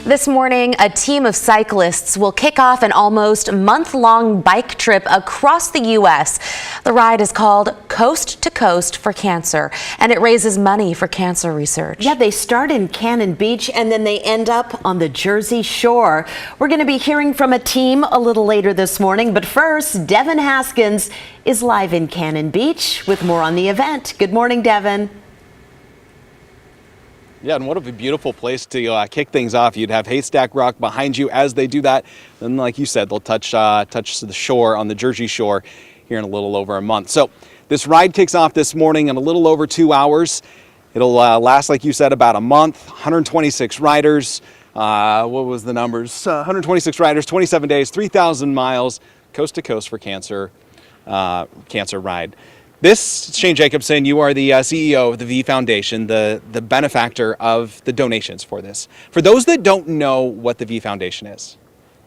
This morning, a team of cyclists will kick off an almost month-long bike trip across the U.S. The ride is called Coast to Coast for Cancer, and it raises money for cancer research. Yeah, they start in Cannon Beach and then they end up on the Jersey Shore. We're going to be hearing from a team a little later this morning, but first, Devin Haskins is live in Cannon Beach with more on the event. Good morning, Devin. Yeah, and what a beautiful place to kick things off. You'd have Haystack Rock behind you as they do that. Then, like you said, they'll touch the shore on the Jersey Shore here in a little over a month. So this ride kicks off this morning in a little over 2 hours. It'll last, like you said, about a month. 126 riders. What was the numbers? 126 riders, 27 days, 3,000 miles, coast to coast for cancer ride. This, Shane Jacobson, you are the CEO of the V Foundation, the benefactor of the donations for this. For those that don't know what the V Foundation is,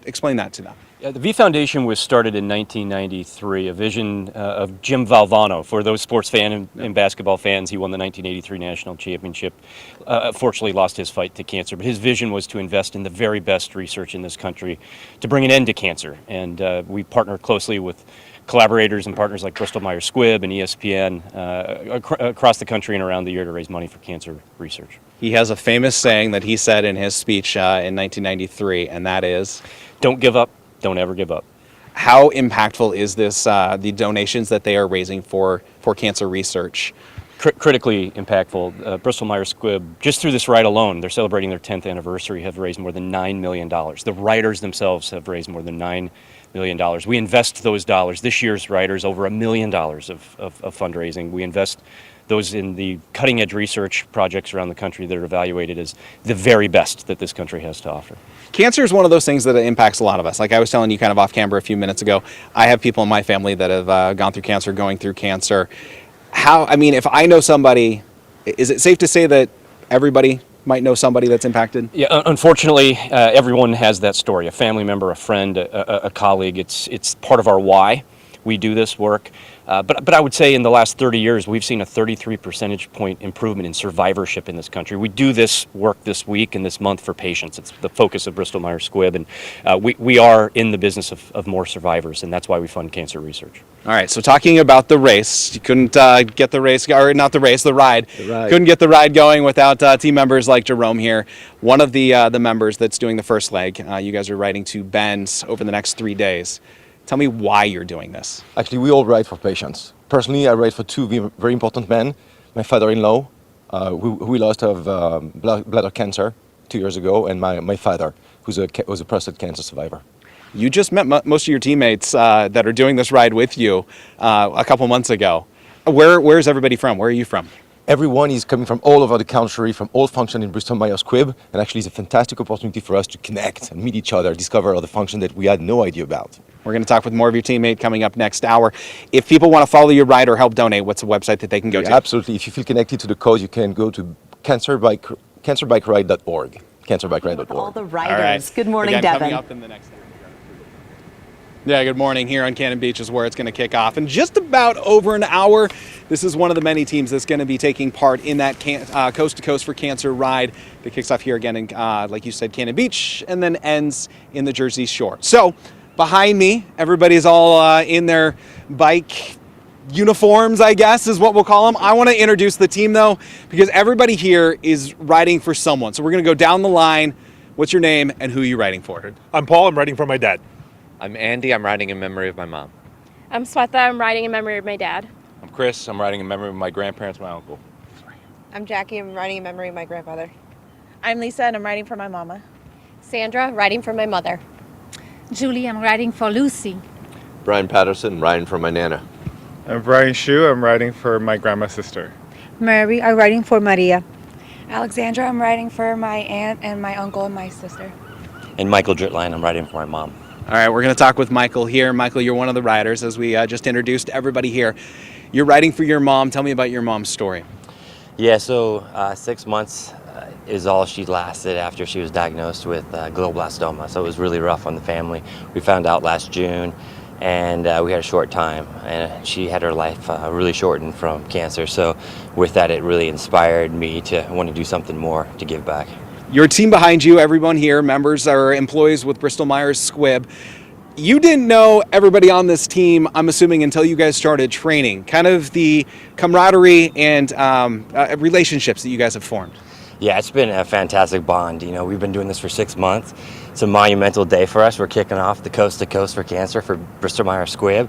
explain that to them. Yeah, the V Foundation was started in 1993, a vision of Jim Valvano. For those sports fans and basketball fans, he won the 1983 national championship. Fortunately lost his fight to cancer, but his vision was to invest in the very best research in this country to bring an end to cancer. And we partner closely with collaborators and partners like Bristol Myers Squibb and ESPN across the country and around the year to raise money for cancer research. He has a famous saying that he said in his speech in 1993, and that is, "Don't give up, don't ever give up." How impactful is this, the donations that they are raising for cancer research? Critically impactful. Bristol Myers Squibb, just through this ride alone, they're celebrating their 10th anniversary, have raised more than $9 million. The riders themselves have raised more than $9 million. We invest those dollars. This year's riders, over $1 million of fundraising. We invest those in the cutting edge research projects around the country that are evaluated as the very best that this country has to offer. Cancer is one of those things that impacts a lot of us. Like I was telling you kind of off camera a few minutes ago, I have people in my family that have gone through cancer, going through cancer. If I know somebody, is it safe to say that everybody might know somebody that's impacted? Yeah, unfortunately, everyone has that story. A family member, a friend, a colleague. It's part of our why we do this work. But I would say in the last 30 years, we've seen a 33 percentage point improvement in survivorship in this country. We do this work this week and this month for patients. It's the focus of Bristol Myers Squibb, and we are in the business of more survivors, and that's why we fund cancer research. All right, so talking about the race, you couldn't get the race, or not the race, the ride. Couldn't get the ride going without team members like Jerome here. One of the members that's doing the first leg, you guys are riding to Bend over the next 3 days. Tell me why you're doing this. Actually, we all ride for patients. Personally, I ride for two very important men. My father-in-law, who we lost of bladder cancer 2 years ago, and my father, who's was a prostate cancer survivor. You just met most of your teammates that are doing this ride with you a couple months ago. Where's everybody from? Where are you from? Everyone is coming from all over the country, from all functions in Bristol Myers Squibb, and actually it's a fantastic opportunity for us to connect and meet each other, discover other functions that we had no idea about. We're going to talk with more of your teammate coming up next hour. If people want to follow your ride or help donate, what's the website that they can go to? Absolutely. If you feel connected to the cause, you can go to cancerbikeride.org. Cancerbikeride.org. All the riders. All right. Good morning, Again, Devin. Coming up in the next hour. Yeah, good morning. Here on Cannon Beach is where it's going to kick off. In just about over an hour, this is one of the many teams that's going to be taking part in that Coast to Coast for Cancer ride that kicks off here again in, like you said, Cannon Beach, and then ends in the Jersey Shore. So behind me, everybody's all in their bike uniforms, I guess is what we'll call them. I want to introduce the team, though, because everybody here is riding for someone. So we're going to go down the line. What's your name and who are you riding for? I'm Paul. I'm riding for my dad. I'm Andy. I'm riding in memory of my mom. I'm Swetha. I'm riding in memory of my dad. I'm Chris. I'm riding in memory of my grandparents, my uncle. I'm Jackie. I'm riding in memory of my grandfather. I'm Lisa, and I'm riding for my mama. Sandra, riding for my mother. Julie, I'm riding for Lucy. Brian Patterson, riding for my Nana. I'm Brian Shu. I'm riding for my grandma's sister. Mary, I'm riding for Maria. Alexandra, I'm riding for my aunt and my uncle and my sister. And Michael Dritline, I'm riding for my mom. All right, we're going to talk with Michael here. Michael, you're one of the riders, as we just introduced everybody here. You're riding for your mom. Tell me about your mom's story. Yeah, so 6 months is all she lasted after she was diagnosed with glioblastoma. So it was really rough on the family. We found out last June, and we had a short time, and she had her life really shortened from cancer. So with that, it really inspired me to want to do something more to give back. Your team behind you, everyone here, members or employees with Bristol Myers Squibb. You didn't know everybody on this team, I'm assuming, until you guys started training. Kind of the camaraderie and relationships that you guys have formed. Yeah, it's been a fantastic bond. You know, we've been doing this for 6 months. It's a monumental day for us. We're kicking off the Coast to Coast for Cancer for Bristol Myers Squibb.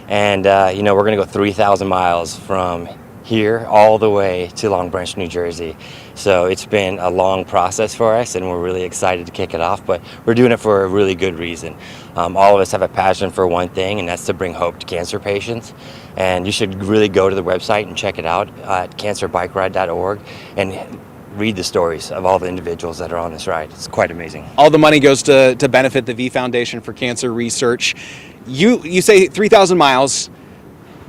And, you know, we're going to go 3,000 miles from here all the way to Long Branch, New Jersey. So it's been a long process for us, and we're really excited to kick it off, but we're doing it for a really good reason. All of us have a passion for one thing, and that's to bring hope to cancer patients. And you should really go to the website and check it out at cancerbikeride.org and read the stories of all the individuals that are on this ride. It's quite amazing. All the money goes to benefit the V Foundation for Cancer Research. You say 3,000 miles.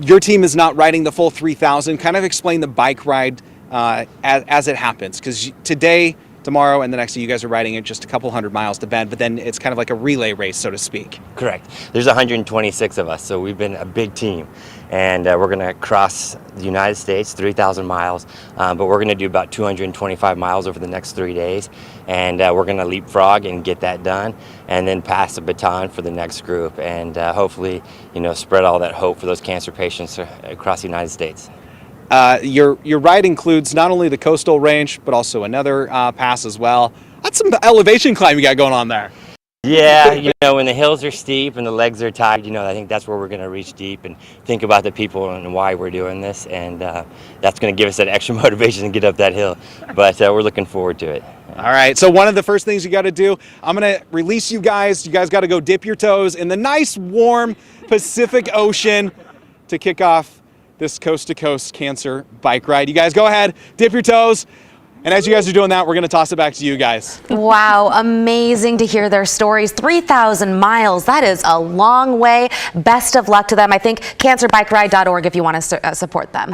Your team is not riding the full 3,000. Kind of explain the bike ride as it happens, because today, tomorrow, and the next day you guys are riding it just a couple hundred miles to Bend, but then it's kind of like a relay race, so to speak. Correct. There's 126 of us, so we've been a big team. And we're going to cross the United States, 3,000 miles, but we're going to do about 225 miles over the next 3 days. And we're going to leapfrog and get that done, and then pass the baton for the next group, and hopefully, you know, spread all that hope for those cancer patients across the United States. Your ride includes not only the coastal range, but also another pass as well. That's some elevation climb you got going on there. Yeah, you know, when the hills are steep and the legs are tired, you know, I think that's where we're going to reach deep and think about the people and why we're doing this, and that's going to give us that extra motivation to get up that hill. But we're looking forward to it. All right, so one of the first things you got to do, I'm going to release you guys. You guys got to go dip your toes in the nice, warm Pacific Ocean to kick off this coast-to-coast cancer bike ride. You guys go ahead, dip your toes. And as you guys are doing that, we're going to toss it back to you guys. Wow, amazing to hear their stories. 3,000 miles, that is a long way. Best of luck to them. I think cancerbikeride.org if you want to support them.